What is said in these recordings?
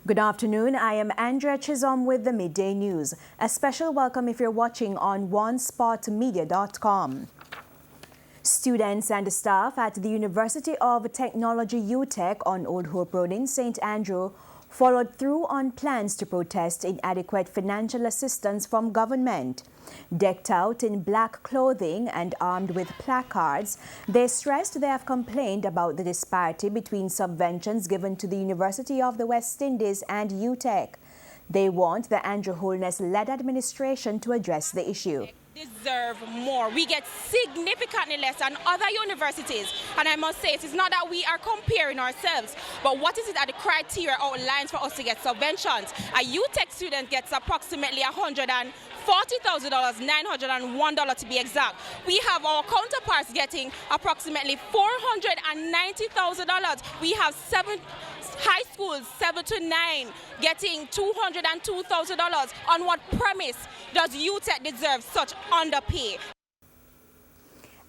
Good afternoon. I am Andrea Chisholm with the Midday News. A special welcome if you're watching on onespotmedia.com. Students and staff at the University of Technology UTECH on Old Hope Road in St. Andrew followed through on plans to protest inadequate financial assistance from government. Decked out in black clothing and armed with placards, they stressed they have complained about the disparity between subventions given to the University of the West Indies and UTECH. They want the Andrew Holness-led administration to address the issue. Deserve more. We get significantly less than other universities, and I must say it is not that we are comparing ourselves, but what is it that the criteria outlines for us to get subventions? A UTECH student gets approximately $140,000, $901 to be exact. We have our counterparts getting approximately $490,000. We have high schools 7 to 9 getting $202,000. On what premise does UTECH deserve such underpay?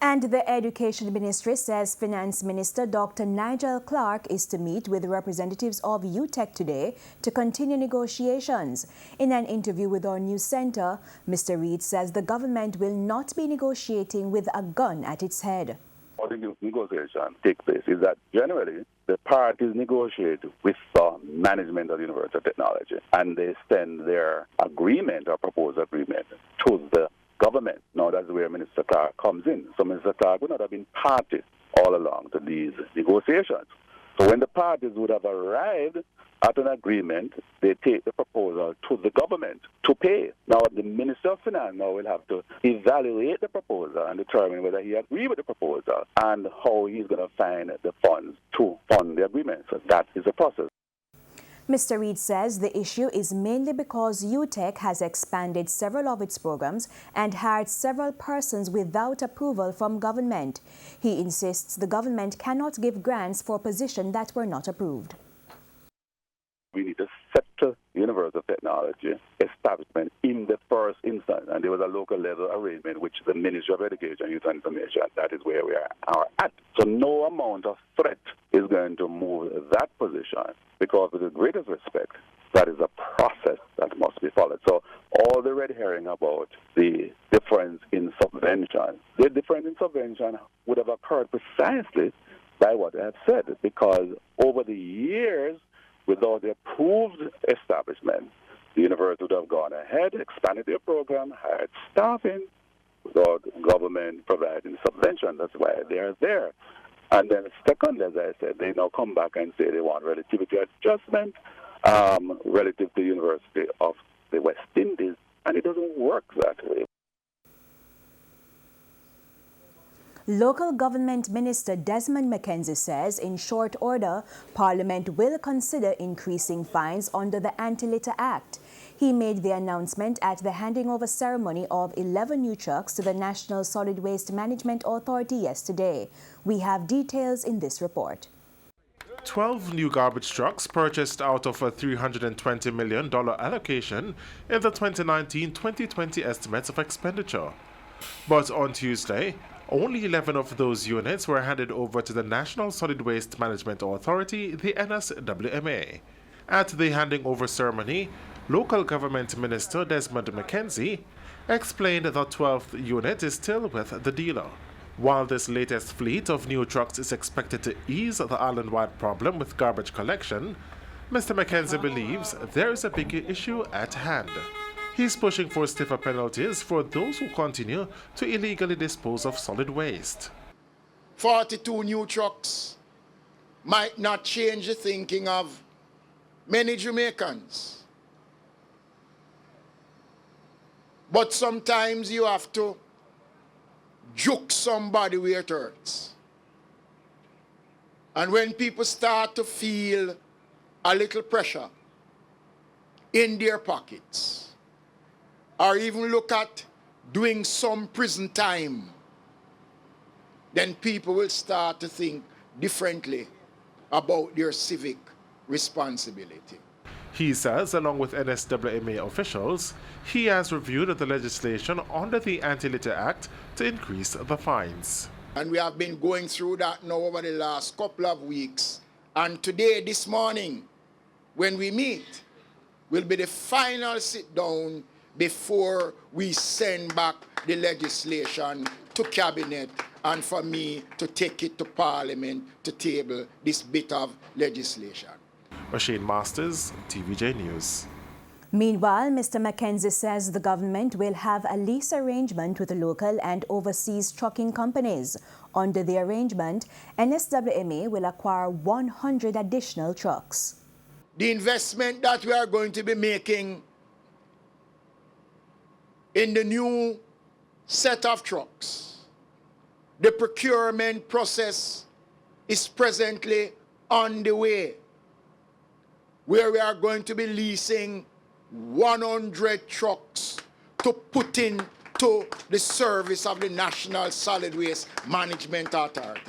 And the Education Ministry says Finance Minister Dr. Nigel Clark is to meet with representatives of UTECH today to continue negotiations. In an interview with our news center, Mr. Reid says the government will not be negotiating with a gun at its head. How the negotiation take place is that generally the parties negotiate with the management of the University of Technology, and they send their agreement or proposed agreement to the government. Now that's where Minister Clark comes in. So Minister Clark would not have been party all along to these negotiations. So when the parties would have arrived at an agreement, they take the proposal to the government to pay. Now the Minister of Finance now will have to evaluate the proposal and determine whether he agrees with the proposal and how he's going to find the funds to fund the agreement. So that is the process. Mr. Reid says the issue is mainly because UTECH has expanded several of its programs and hired several persons without approval from government. He insists the government cannot give grants for positions that were not approved. We need to settle the University of Technology establishment in the first instance, and there was a local level arrangement which the Ministry of Education, Youth and Information, that is where we are at. So no amount of threat is going to move that position, because with the greatest respect, that is a process that must be followed. So all the red herring about the difference in subvention, the difference in subvention would have occurred precisely by what I have said, because over the years, without the approved establishment, the university would have gone ahead, expanded their program, hired staffing, without government providing subvention. That's why they are there. And then second, as I said, they now come back and say they want relativity adjustment relative to the University of the West Indies, and it doesn't work that way. Local Government Minister Desmond McKenzie says in short order, Parliament will consider increasing fines under the Anti-Litter Act. He made the announcement at the handing over ceremony of 11 new trucks to the National Solid Waste Management Authority yesterday. We have details in this report. 12 new garbage trucks purchased out of a $320 million allocation in the 2019-2020 estimates of expenditure. But on Tuesday, only 11 of those units were handed over to the National Solid Waste Management Authority, the NSWMA. At the handing over ceremony, Local Government Minister Desmond McKenzie explained the 12th unit is still with the dealer. While this latest fleet of new trucks is expected to ease the island-wide problem with garbage collection, Mr. McKenzie believes there is a bigger issue at hand. He's pushing for stiffer penalties for those who continue to illegally dispose of solid waste. 42 new trucks might not change the thinking of many Jamaicans. But sometimes you have to juke somebody where it hurts. And when people start to feel a little pressure in their pockets, or even look at doing some prison time, then people will start to think differently about their civic responsibility. He says, along with NSWMA officials, he has reviewed the legislation under the Anti-Litter Act to increase the fines. And we have been going through that now over the last couple of weeks. And today, this morning, when we meet, will be the final sit down before we send back the legislation to cabinet and for me to take it to parliament to table this bit of legislation. Rashid Masters, TVJ News. Meanwhile, Mr. Mackenzie says the government will have a lease arrangement with the local and overseas trucking companies. Under the arrangement, NSWMA will acquire 100 additional trucks. The investment that we are going to be making in the new set of trucks, the procurement process is presently on the way, where we are going to be leasing 100 trucks to put into the service of the National Solid Waste Management Authority.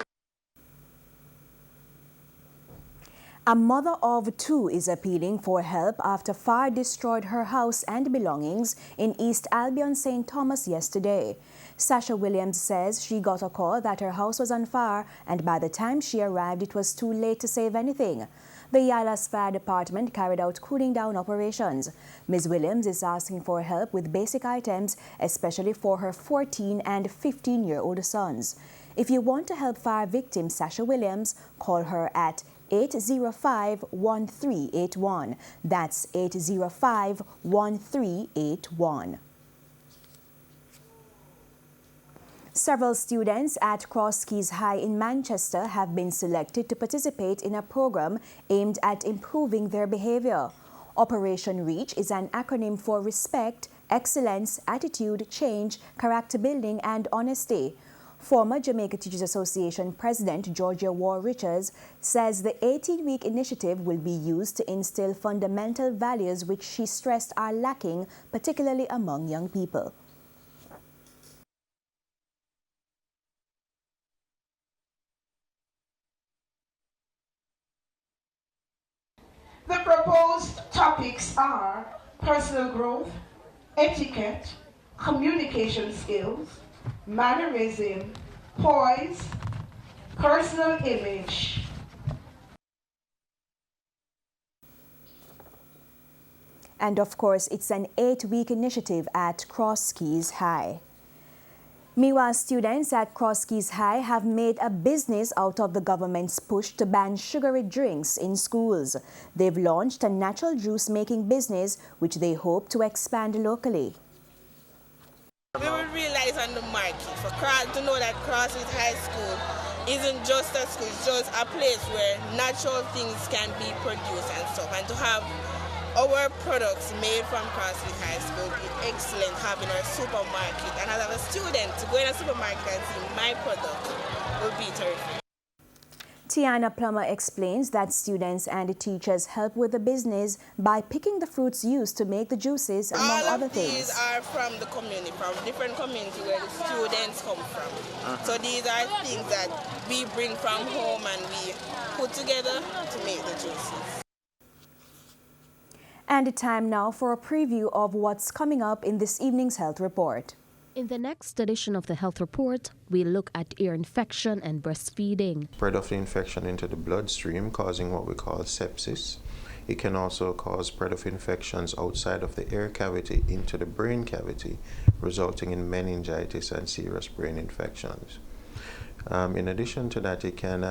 A mother of two is appealing for help after fire destroyed her house and belongings in East Albion, St. Thomas yesterday. Sasha Williams says she got a call that her house was on fire, and by the time she arrived, it was too late to save anything. The Yalas Fire Department carried out cooling down operations. Ms. Williams is asking for help with basic items, especially for her 14 and 15-year-old sons. If you want to help fire victim Sasha Williams, call her at 805-1381. That's 805-1381. Several students at Cross Keys High in Manchester have been selected to participate in a program aimed at improving their behavior. Operation REACH is an acronym for Respect, Excellence, Attitude, Change, Character Building and Honesty. Former Jamaica Teachers Association President Georgia War Richards says the 18-week initiative will be used to instill fundamental values which she stressed are lacking, particularly among young people. The proposed topics are personal growth, etiquette, communication skills, mannerism, poise, personal image. And of course, it's an 8-week initiative at Cross Keys High. Meanwhile, students at Cross Keys High have made a business out of the government's push to ban sugary drinks in schools. They've launched a natural juice making business, which they hope to expand locally. We will realize on the market to know that Cross Keys High School isn't just a school, it's just a place where natural things can be produced and stuff, and to have our products made from Cross Keys High School would be excellent having our supermarket, and as a student to go in a supermarket and see my product would be terrific. Tiana Plummer explains that students and teachers help with the business by picking the fruits used to make the juices, among other things. All of these are from the community, from different communities where the students come from. So these are things that we bring from home and we put together to make the juices. And time now for a preview of what's coming up in this evening's health report. In the next edition of the health report, we look at ear infection and breastfeeding. Spread of the infection into the bloodstream, causing what we call sepsis. It can also cause spread of infections outside of the ear cavity into the brain cavity, resulting in meningitis and serious brain infections. In addition to that, it can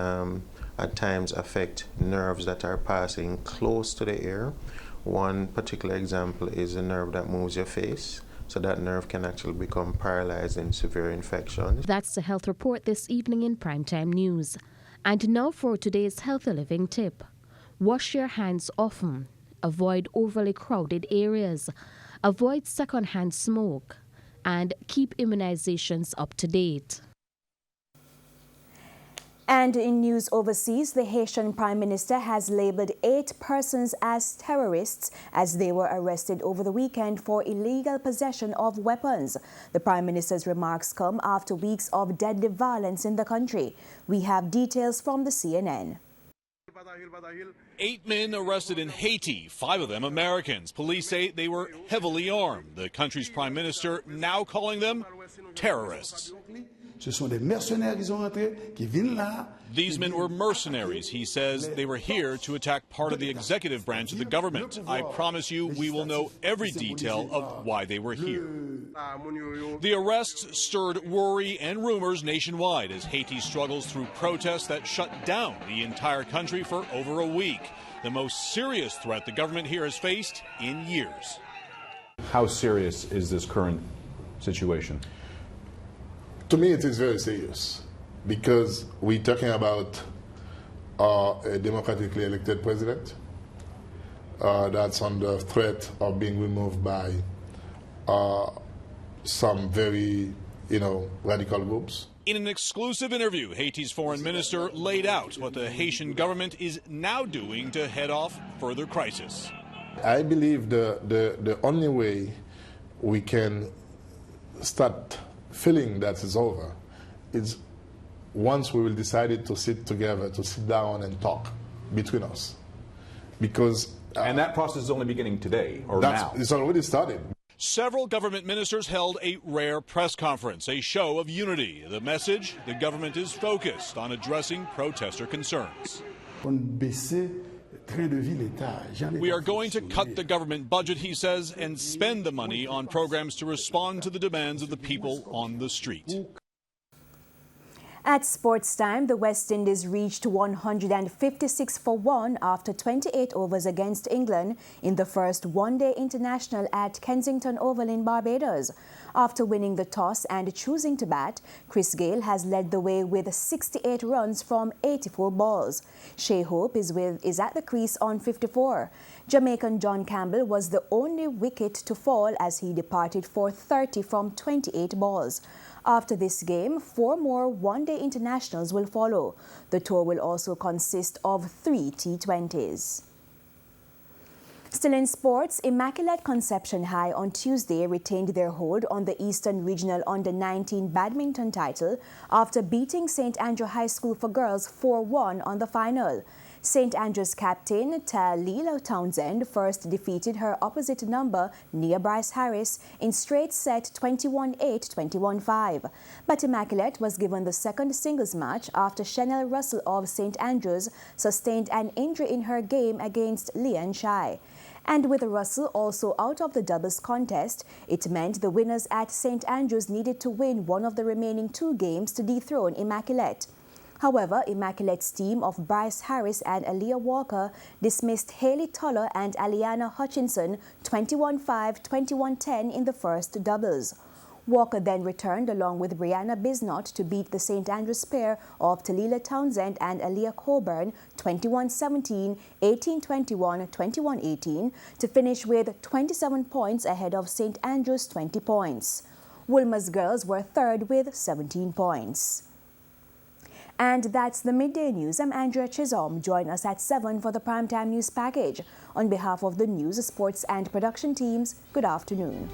at times affect nerves that are passing close to the ear. One particular example is a nerve that moves your face. So that nerve can actually become paralyzed in severe infections. That's the health report this evening in Primetime News. And now for today's healthy living tip. Wash your hands often. Avoid overly crowded areas. Avoid secondhand smoke. And keep immunizations up to date. And in news overseas, the Haitian Prime Minister has labeled 8 persons as terrorists as they were arrested over the weekend for illegal possession of weapons. The Prime Minister's remarks come after weeks of deadly violence in the country. We have details from the CNN. 8 men arrested in Haiti, 5 of them Americans. Police say they were heavily armed. The country's prime minister now calling them terrorists. ce sont des mercenaires qui sont rentrés, qui viennent là. These men were mercenaries. He says they were here to attack part of the executive branch of the government. I promise you, we will know every detail of why they were here. The arrests stirred worry and rumors nationwide as Haiti struggles through protests that shut down the entire country for over a week. The most serious threat the government here has faced in years. How serious is this current situation? To me, it is very serious because we're talking about a democratically elected president that's under threat of being removed by some very, radical groups. In an exclusive interview, Haiti's foreign minister laid out what the Haitian government is now doing to head off further crisis. I believe the only way we can start feeling that it's over is once we will decide to sit together, to sit down and talk between us. Because and that process is only beginning today or now. It's already started. Several government ministers held a rare press conference, a show of unity. The message, the government is focused on addressing protester concerns. We are going to cut the government budget, he says, and spend the money on programs to respond to the demands of the people on the street. At sports time, the West Indies reached 156 for 1 after 28 overs against England in the first one-day international at Kensington Oval in Barbados. After winning the toss and choosing to bat, Chris Gayle has led the way with 68 runs from 84 balls. Shea Hope is at the crease on 54. Jamaican John Campbell was the only wicket to fall as he departed for 30 from 28 balls. After this game, 4 more one-day internationals will follow. The tour will also consist of 3 T20s. Still in sports, Immaculate Conception High on Tuesday retained their hold on the Eastern Regional Under-19 badminton title after beating St. Andrew High School for Girls 4-1 on the final. St. Andrew's captain Talila Townsend first defeated her opposite number, Nia Bryce Harris, in straight set 21-8, 21-5. But Immaculate was given the second singles match after Chanel Russell of St. Andrews sustained an injury in her game against Leanne Shai. And with Russell also out of the doubles contest, it meant the winners at St. Andrews needed to win one of the remaining 2 games to dethrone Immaculate. However, Immaculate's team of Bryce Harris and Aaliyah Walker dismissed Haley Toller and Aliana Hutchinson 21-5, 21-10 in the first doubles. Walker then returned along with Brianna Bisnott to beat the St. Andrews pair of Talila Townsend and Aaliyah Coburn 21-17, 18-21, 21-18 to finish with 27 points ahead of St. Andrews' 20 points. Wilma's girls were third with 17 points. And that's the Midday News. I'm Andrea Chisholm. Join us at 7 for the Primetime News Package. On behalf of the news, sports and production teams, good afternoon.